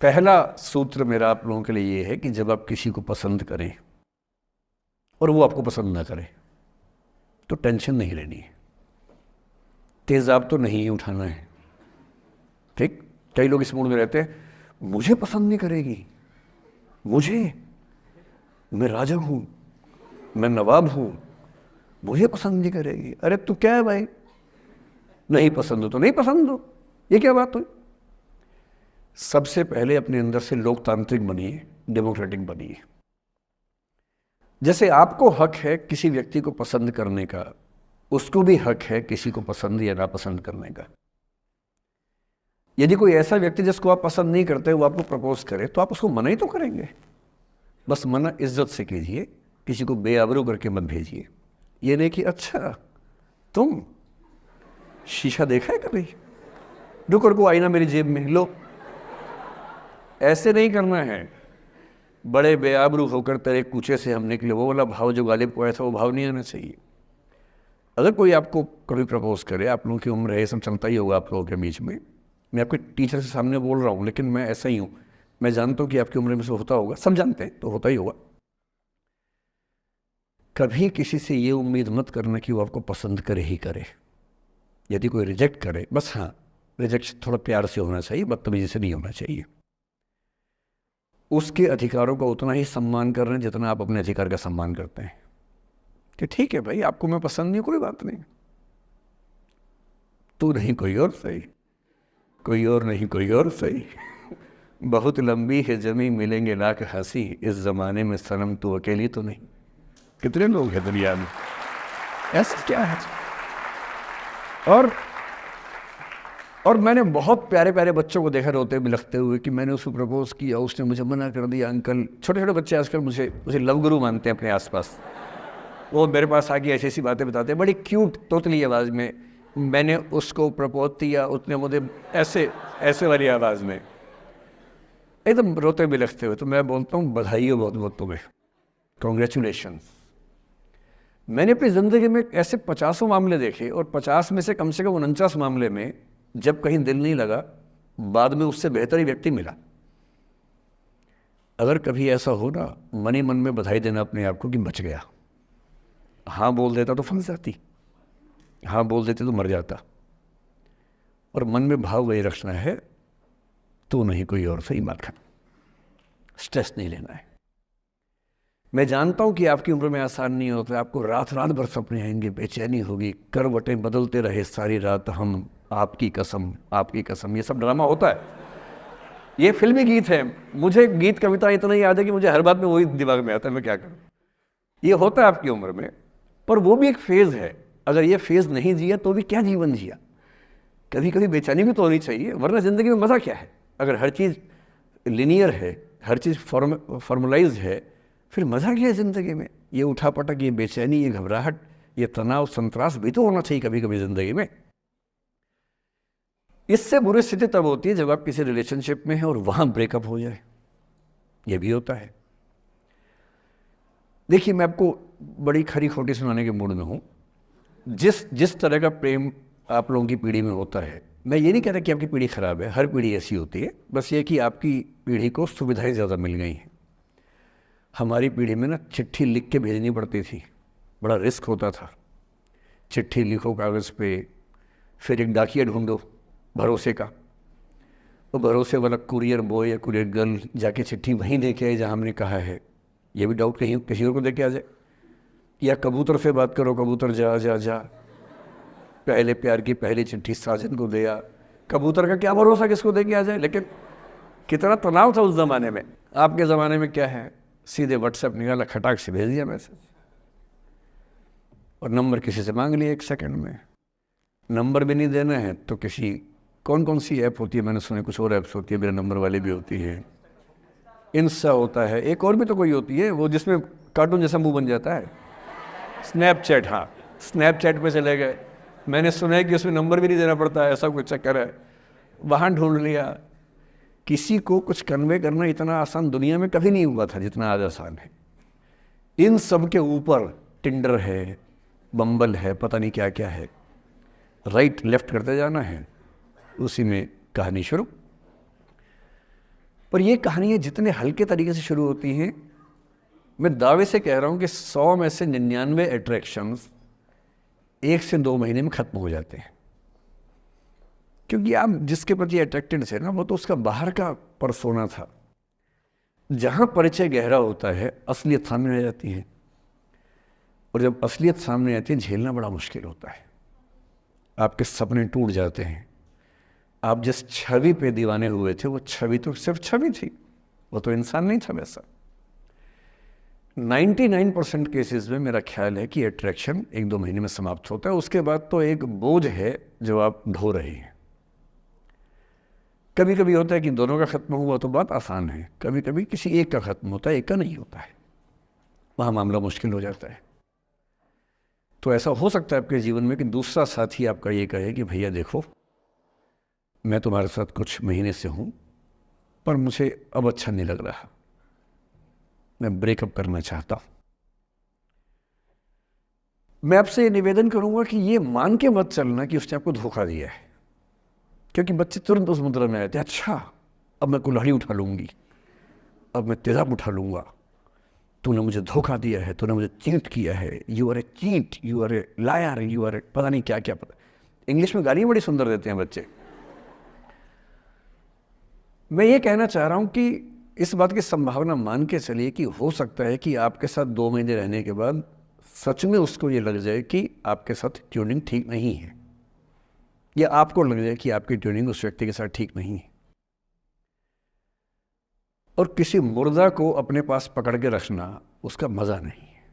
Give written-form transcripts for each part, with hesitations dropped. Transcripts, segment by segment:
पहला सूत्र मेरा आप लोगों के लिए ये है कि जब आप किसी को पसंद करें और वो आपको पसंद ना करे तो टेंशन नहीं लेनी है, तेजाब तो नहीं उठाना है। ठीक, कई लोग इस मूड में रहते हैं, मुझे पसंद नहीं करेगी, मैं राजा हूं, मैं नवाब हूं, मुझे पसंद नहीं करेगी। अरे तू क्या है भाई, नहीं पसंद हो तो नहीं पसंद हो, ये क्या बात हुई? सबसे पहले अपने अंदर से लोकतांत्रिक बनिए, डेमोक्रेटिक बनिए। जैसे आपको हक है किसी व्यक्ति को पसंद करने का, उसको भी हक है किसी को पसंद या नापसंद करने का। यदि कोई ऐसा व्यक्ति जिसको आप पसंद नहीं करते वो आपको प्रपोज करे तो आप उसको मना ही तो करेंगे। बस मना इज्जत से कीजिए, किसी को बेआबरू करके मत भेजिए। ये नहीं कि अच्छा तुम शीशा देखा है कभी, रुको आईना मेरी जेब में लो, ऐसे नहीं करना है। बड़े बेआबरू होकर तेरे कूचे से हम निकले, वो वाला भाव जो गालिब को आया था वो भाव नहीं आना चाहिए। अगर कोई आपको कभी प्रपोज करे, आप लोगों की उम्र है, ये सब चलता ही होगा आप लोगों के बीच में, मैं आपके टीचर से सामने बोल रहा हूँ लेकिन मैं ऐसा ही हूँ, मैं जानता हूँ कि आपकी उम्र में से होता होगा, सब जानते हैं तो होता ही होगा। कभी किसी से ये उम्मीद मत करना कि वो आपको पसंद करे ही करे। यदि कोई रिजेक्ट करे, बस हाँ रिजेक्शन थोड़ा प्यार से होना चाहिए, बदतमीजी से नहीं होना चाहिए। उसके अधिकारों का उतना ही सम्मान कर रहे हैं जितना आप अपने अधिकार का सम्मान करते हैं कि ठीक है भाई आपको मैं पसंद नहीं, कोई बात नहीं, तू नहीं कोई और सही, कोई और नहीं कोई और सही, बहुत लंबी है जमी मिलेंगे लाख हंसी, इस जमाने में सनम तू अकेली तो नहीं। कितने लोग हैं दुनिया में, ऐसा क्या है? और मैंने बहुत प्यारे प्यारे बच्चों को देखा रोते बिलखते हुए कि मैंने उसको प्रपोज किया, उसने मुझे मना कर दिया। अंकल, छोटे छोटे बच्चे आजकल मुझे लव गुरु मानते हैं अपने आसपास, वो मेरे पास आके ऐसी ऐसी बातें बताते हैं बड़ी क्यूट तोतली आवाज़ में, मैंने उसको प्रपोज किया, उसने मुझे ऐसे वाली आवाज़ में एकदम रोते बिलखते हुए। तो मैं बोलता हूँ बधाई हो बहुत बहुत तुम्हें, कॉन्ग्रेचुलेशन। मैंने अपनी ज़िंदगी में ऐसे 50 मामले देखे और 50 में से कम 49 मामले में जब कहीं दिल नहीं लगा, बाद में उससे बेहतर ही व्यक्ति मिला। अगर कभी ऐसा हो ना, मन ही मन में बधाई देना अपने आप को कि बच गया। हाँ बोल देता तो फंस जाती, हाँ बोल देते तो मर जाता। और मन में भाव वही रखना है, तो नहीं कोई और सही बात है, स्ट्रेस नहीं लेना है। मैं जानता हूं कि आपकी उम्र में आसान नहीं होता, आपको रात रात भर सपने आएंगे, बेचैनी होगी, करवटें बदलते रहे सारी रात हम, आपकी कसम, ये सब ड्रामा होता है, ये फिल्मी गीत है। मुझे गीत कविता इतना याद है कि मुझे हर बात में वही दिमाग में आता है, मैं क्या करूं। ये होता है आपकी उम्र में, पर वो भी एक फेज़ है। अगर ये फेज़ नहीं जिया तो भी क्या जीवन जिया। कभी कभी बेचैनी भी तो होनी चाहिए, वरना ज़िंदगी में मज़ा क्या है। अगर हर चीज़ लिनियर है, हर चीज़ फॉर्मुलाइज है, फिर मज़ा क्या है ज़िंदगी में। ये उठापटक, ये बेचैनी, ये घबराहट, ये तनाव संतरास भी तो होना चाहिए कभी कभी ज़िंदगी में। इससे बुरी स्थिति तब होती है जब आप किसी रिलेशनशिप में हैं और वहाँ ब्रेकअप हो जाए, ये भी होता है। देखिए, मैं आपको बड़ी खरी खोटी सुनाने के मूड में हूँ। जिस तरह का प्रेम आप लोगों की पीढ़ी में होता है, मैं ये नहीं कहता कि आपकी पीढ़ी ख़राब है, हर पीढ़ी ऐसी होती है, बस ये कि आपकी पीढ़ी को सुविधाएं ज़्यादा मिल गई हैं। हमारी पीढ़ी में ना चिट्ठी लिख के भेजनी पड़ती थी, बड़ा रिस्क होता था। चिट्ठी लिखो कागज़ पे, फिर एक डाकिया ढूंढो भरोसे का, वो भरोसे वाला कुरियर बॉय या कुरियर गर्ल जाके चिट्ठी वहीं दे के आए जहाँ हमने कहा है। ये भी डाउट कहीं किसी और को दे के आ जाए। या कबूतर से बात करो, कबूतर जा जा जा, पहले प्यार की पहली चिट्ठी साजन को दिया। कबूतर का क्या भरोसा किसको दे के आ जाए। लेकिन कितना तनाव था उस ज़माने में। आपके ज़माने में क्या है, सीधे व्हाट्सएप निकाला, खटाक से भेज दिया मैसेज, और नंबर किसी से मांग लिया 1 सेकंड में। नंबर भी नहीं देना है तो किसी कौन सी ऐप होती है, मैंने सुना कुछ और ऐप्स होती है, मेरे नंबर वाली भी होती है, इंस्टा होता है, एक और भी तो कोई होती है वो जिसमें कार्टून जैसा मुंह बन जाता है, स्नैपचैट। हाँ, स्नैपचैट पे चले गए, मैंने सुना है कि उसमें नंबर भी नहीं देना पड़ता है, ऐसा कुछ चक्कर है, वहाँ ढूंढ लिया। किसी को कुछ कन्वे करना इतना आसान दुनिया में कभी नहीं हुआ था जितना आज आसान है। इन सब के ऊपर टिंडर है, बम्बल है, पता नहीं क्या क्या है, राइट लेफ्ट करते जाना है, उसी में कहानी शुरू। पर ये कहानियाँ जितने हल्के तरीके से शुरू होती हैं, मैं दावे से कह रहा हूँ कि 100 में से 99 अट्रैक्शंस 1 से 2 महीने में ख़त्म हो जाते हैं। क्योंकि आप जिसके प्रति अट्रैक्टेड थे ना, वो तो उसका बाहर का परसोना था। जहाँ परिचय गहरा होता है, असलियत सामने आ जाती है, और जब असलियत सामने आती है, झेलना बड़ा मुश्किल होता है। आपके सपने टूट जाते हैं। आप जिस छवि पे दीवाने हुए थे, वो छवि तो सिर्फ छवि थी, वो तो इंसान नहीं था वैसा। 99% केसेस में मेरा ख्याल है कि अट्रैक्शन 1-2 महीने में समाप्त होता है। उसके बाद तो एक बोझ है जो आप ढो रहे हैं। कभी कभी होता है कि दोनों का ख़त्म हुआ तो बात आसान है, कभी कभी किसी एक का ख़त्म होता है, एक का नहीं होता है, वहाँ मामला मुश्किल हो जाता है। तो ऐसा हो सकता है आपके जीवन में कि दूसरा साथी आपका ये कहे कि भैया देखो, मैं तुम्हारे साथ कुछ महीने से हूँ, पर मुझे अब अच्छा नहीं लग रहा, मैं ब्रेकअप करना चाहता हूँ। मैं आपसे ये निवेदन करूँगा कि ये मान के मत चलना कि उसने आपको धोखा दिया है, क्योंकि बच्चे तुरंत उस मुद्रा में आते हैं, अच्छा अब मैं कुल्हाड़ी उठा लूँगी, अब मैं तेज़ाब उठा लूँगा, तूने मुझे धोखा दिया है, तूने मुझे चीट किया है, you are a cheat, you are a liar, you are a पता नहीं क्या क्या। पता इंग्लिश में गालियाँ बड़ी सुंदर देते हैं बच्चे। मैं ये कहना चाह रहा हूँ कि इस बात की संभावना मान के चलिए कि हो सकता है कि आपके साथ 2 महीने रहने के बाद सच में उसको ये लग जाए कि आपके साथ ट्यूनिंग ठीक नहीं है, या आपको लग जाए कि आपकी ट्यूनिंग उस व्यक्ति के साथ ठीक नहीं है। और किसी मुर्दा को अपने पास पकड़ के रखना उसका मज़ा नहीं है।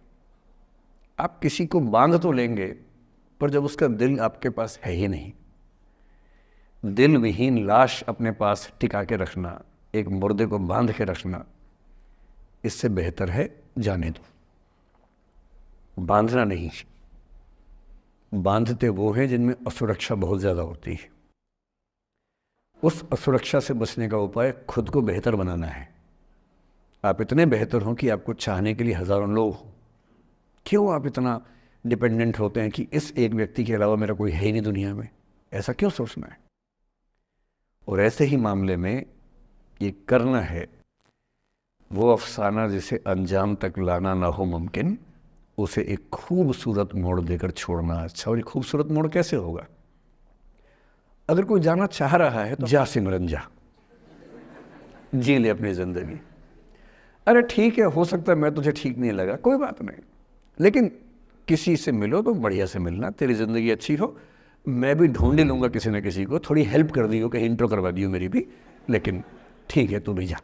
आप किसी को बांध तो लेंगे, पर जब उसका दिल आपके पास है ही नहीं, दिल विहीन लाश अपने पास टिका के रखना, एक मुर्दे को बांध के रखना, इससे बेहतर है जाने दो। बांधना नहीं, बांधते वो हैं जिनमें असुरक्षा बहुत ज़्यादा होती है। उस असुरक्षा से बचने का उपाय खुद को बेहतर बनाना है। आप इतने बेहतर हों कि आपको चाहने के लिए हज़ारों लोग हों। क्यों आप इतना डिपेंडेंट होते हैं कि इस एक व्यक्ति के अलावा मेरा कोई है ही नहीं दुनिया में? ऐसा क्यों सोचना है? और ऐसे ही मामले में ये करना है वो अफसाना जिसे अंजाम तक लाना ना हो मुमकिन, उसे एक खूबसूरत मोड़ देकर छोड़ना अच्छा। और ये खूबसूरत मोड़ कैसे होगा? अगर कोई जाना चाह रहा है तो जा सिमरन जा, जी ले अपनी ज़िंदगी। अरे ठीक है, हो सकता है मैं तुझे ठीक नहीं लगा, कोई बात नहीं, लेकिन किसी से मिलो तो बढ़िया से मिलना, तेरी ज़िंदगी अच्छी हो। मैं भी ढूंढ ही लूँगा किसी न किसी को, थोड़ी हेल्प कर दियो, कहीं इंट्रो करवा दियो मेरी भी, लेकिन ठीक है तू भी जा।